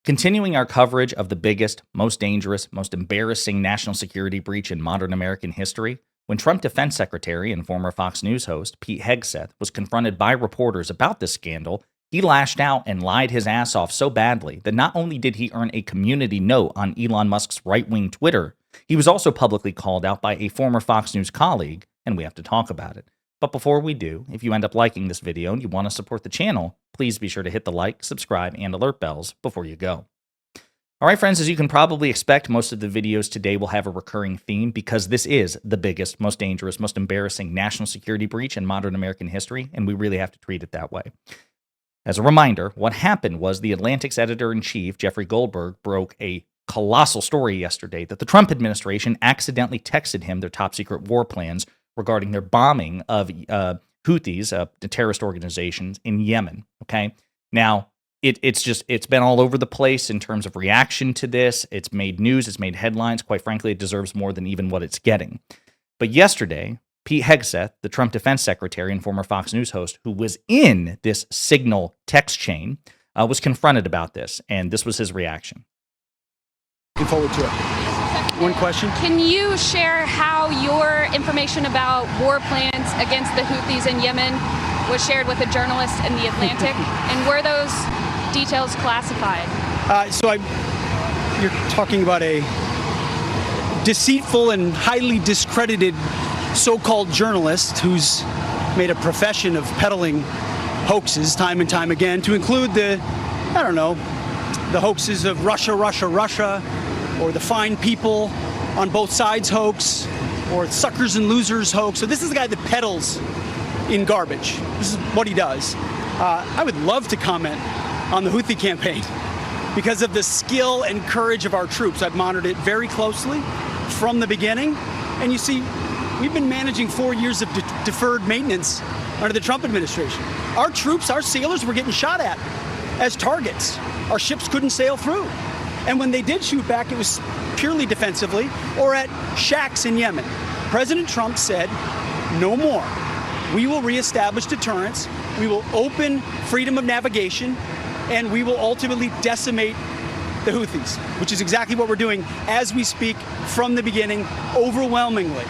Continuing our coverage of the biggest, most dangerous, most embarrassing national security breach in modern American history, when Trump Defense Secretary and former Fox News host Pete Hegseth was confronted by reporters about this scandal, he lashed out and lied his ass off so badly that not only did he earn a community note on Elon Musk's right-wing Twitter, he was also publicly called out by a former Fox News colleague, and we have to talk about it. But before we do, if you end up liking this video and you want to support the channel, please be sure to hit the like, subscribe, and alert bells before you go. All right, friends, as you can probably expect, most of the videos today will have a recurring theme because this is the biggest, most dangerous, most embarrassing national security breach in modern American history, and we really have to treat it that way. As a reminder, what happened was the Atlantic's editor-in-chief, Jeffrey Goldberg, broke a colossal story yesterday that the Trump administration accidentally texted him their top-secret war plans regarding their bombing of Houthis, the terrorist organizations, in Yemen, okay? Now, it's been all over the place in terms of reaction to this. It's made news, it's made headlines. Quite frankly, it deserves more than even what it's getting. But yesterday, Pete Hegseth, the Trump Defense Secretary and former Fox News host, who was in this Signal text chain, was confronted about this, and this was his reaction. Looking forward to it. One question. Can you share how your information about war plans against the Houthis in Yemen was shared with a journalist in The Atlantic? And were those details classified? You're talking about a deceitful and highly discredited so-called journalist who's made a profession of peddling hoaxes time and time again, to include the hoaxes of Russia, or the fine people on both sides hoax, or suckers and losers hoax. So this is the guy that peddles in garbage. This is what he does. I would love to comment on the Houthi campaign because of the skill and courage of our troops. I've monitored it very closely from the beginning. And you see, we've been managing 4 years of deferred maintenance under the Trump administration. Our troops, our sailors were getting shot at as targets. Our ships couldn't sail through. And when they did shoot back, it was purely defensively or at shacks in Yemen. President Trump said, no more. We will reestablish deterrence. We will open freedom of navigation, and we will ultimately decimate the Houthis, which is exactly what we're doing as we speak from the beginning, overwhelmingly.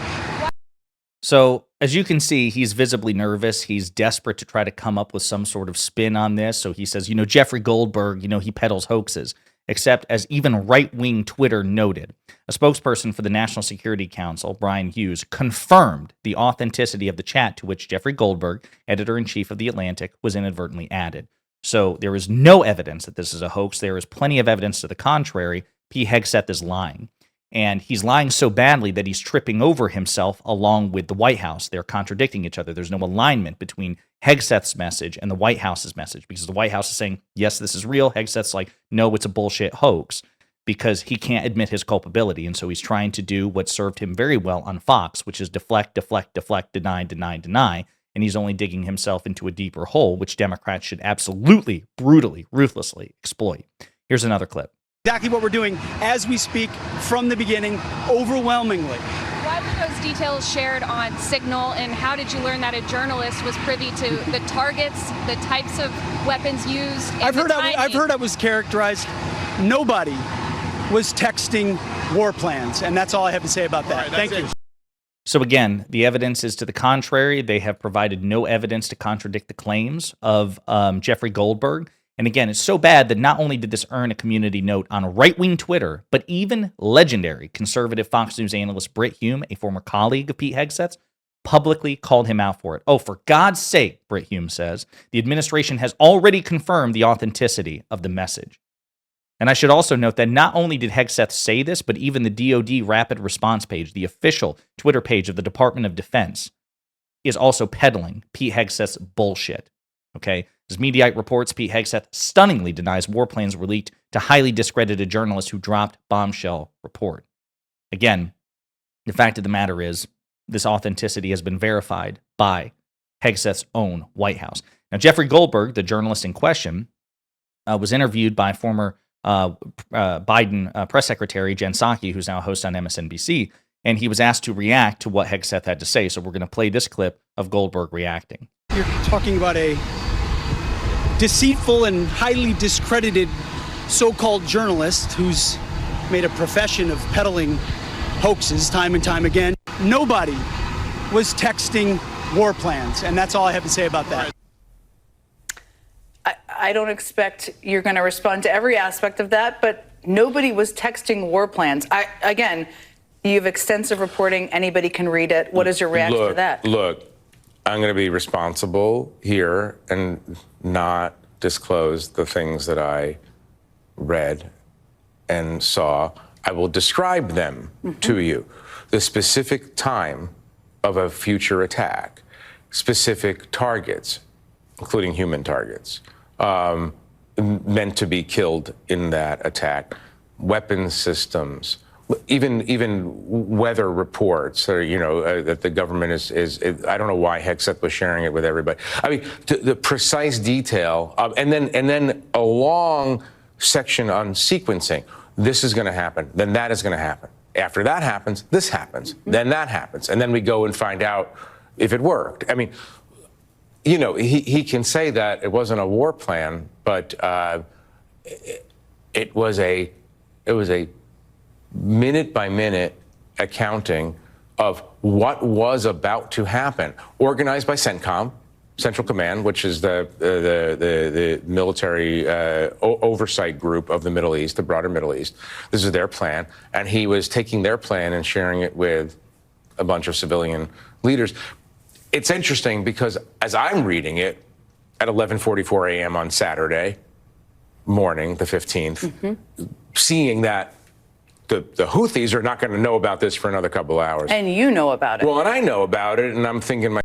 So, as you can see, he's visibly nervous. He's desperate to try to come up with some sort of spin on this. So he says, Jeffrey Goldberg, he peddles hoaxes. Except, as even right-wing Twitter noted, a spokesperson for the National Security Council, Brian Hughes, confirmed the authenticity of the chat to which Jeffrey Goldberg, editor-in-chief of The Atlantic, was inadvertently added. So there is no evidence that this is a hoax. There is plenty of evidence to the contrary. Pete Hegseth is lying. And he's lying so badly that he's tripping over himself along with the White House. They're contradicting each other. There's no alignment between Hegseth's message and the White House's message, because the White House is saying, yes, this is real. Hegseth's like, no, it's a bullshit hoax, because he can't admit his culpability. And so he's trying to do what served him very well on Fox, which is deflect, deny. And he's only digging himself into a deeper hole, which Democrats should absolutely, brutally, ruthlessly exploit. Here's another clip. Exactly what we're doing as we speak from the beginning, overwhelmingly. Why were those details shared on Signal, and how did you learn that a journalist was privy to the targets, the types of weapons used? I've heard I was characterized. Nobody was texting war plans, and that's all I have to say about that. Thank you. So again, the evidence is to the contrary. They have provided no evidence to contradict the claims of Jeffrey Goldberg. And again, it's so bad that not only did this earn a community note on right-wing Twitter, but even legendary conservative Fox News analyst Brit Hume, a former colleague of Pete Hegseth's, publicly called him out for it. Oh, for God's sake, Brit Hume says, the administration has already confirmed the authenticity of the message. And I should also note that not only did Hegseth say this, but even the DoD Rapid Response page, the official Twitter page of the Department of Defense, is also peddling Pete Hegseth's bullshit. Okay? As Mediaite reports, Pete Hegseth stunningly denies war plans were leaked to highly discredited journalists who dropped bombshell report. Again, the fact of the matter is, this authenticity has been verified by Hegseth's own White House. Now, Jeffrey Goldberg, the journalist in question, was interviewed by former Biden press secretary Jen Psaki, who's now a host on MSNBC, and he was asked to react to what Hegseth had to say. So we're going to play this clip of Goldberg reacting. You're talking about a deceitful and highly discredited so-called journalist who's made a profession of peddling hoaxes time and time again. Nobody was texting war plans, and that's all I have to say about that. I don't expect you're going to respond to every aspect of that, but nobody was texting war plans. Again, you have extensive reporting. Anybody can read it. What is your reaction to that? Look, I'm going to be responsible here and not disclose the things that I read and saw. I will describe them to you. The specific time of a future attack, specific targets, including human targets, meant to be killed in that attack, weapons systems, even weather reports, or, that the government is I don't know why Hegseth was sharing it with everybody. I mean, the precise detail, and then a long section on sequencing. This is going to happen, then that is going to happen. After that happens, this happens, then that happens, and then we go and find out if it worked. I mean, he can say that it wasn't a war plan, but it was a minute by minute accounting of what was about to happen, organized by CENTCOM, Central Command, which is the military oversight group of the Middle East, the broader Middle East. This is their plan, and he was taking their plan and sharing it with a bunch of civilian leaders. It's interesting because as I'm reading it at 11:44 a.m. on Saturday morning, the 15th, seeing that the Houthis are not going to know about this for another couple hours. And you know about it. Well, and I know about it, and I'm thinking,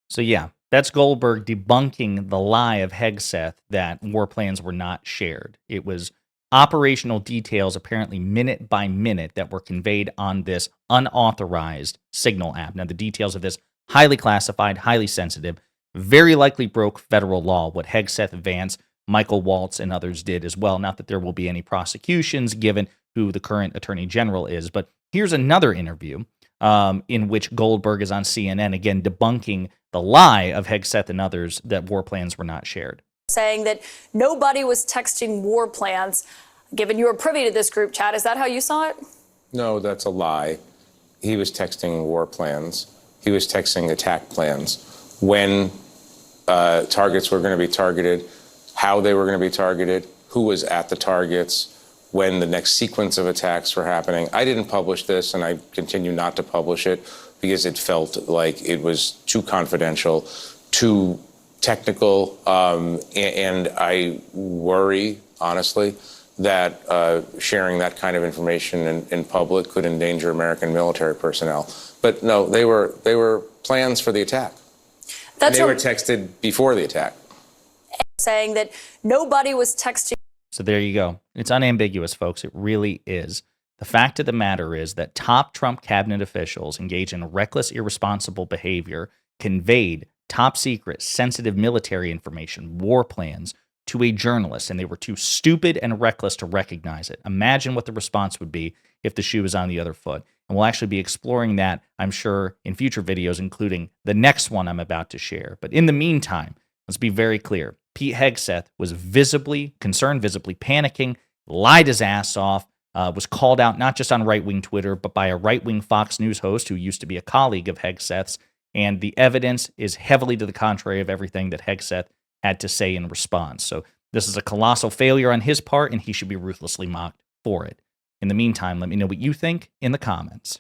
So yeah, that's Goldberg debunking the lie of Hegseth that war plans were not shared. It was operational details, apparently minute by minute, that were conveyed on this unauthorized Signal app. Now, the details of this, highly classified, highly sensitive, very likely broke federal law, what Hegseth, Vance, Michael Waltz, and others did as well. Not that there will be any prosecutions given who the current attorney general is, but here's another interview in which Goldberg is on CNN, again debunking the lie of Hegseth and others that war plans were not shared. Saying that nobody was texting war plans, given you were privy to this group chat. Is that how you saw it? no, that's a lie. He was texting war plans. He was texting attack plans. When targets were going to be targeted, how they were going to be targeted, who was at the targets, when the next sequence of attacks were happening. I didn't publish this, and I continue not to publish it because it felt like it was too confidential, too technical, and I worry, honestly, that sharing that kind of information in public could endanger American military personnel. But no, they were plans for the attack. And they were texted before the attack. Saying that nobody was texting. So there you go. It's unambiguous, folks. It really is. The fact of the matter is that top Trump cabinet officials engaged in reckless, irresponsible behavior, conveyed top secret, sensitive military information, war plans, to a journalist, and they were too stupid and reckless to recognize it. Imagine what the response would be if the shoe was on the other foot. And we'll actually be exploring that, I'm sure, in future videos, including the next one I'm about to share. But in the meantime, let's be very clear. Pete Hegseth was visibly concerned, visibly panicking, lied his ass off, was called out not just on right-wing Twitter, but by a right-wing Fox News host who used to be a colleague of Hegseth's. And the evidence is heavily to the contrary of everything that Hegseth had to say in response. So this is a colossal failure on his part, and he should be ruthlessly mocked for it. In the meantime, let me know what you think in the comments.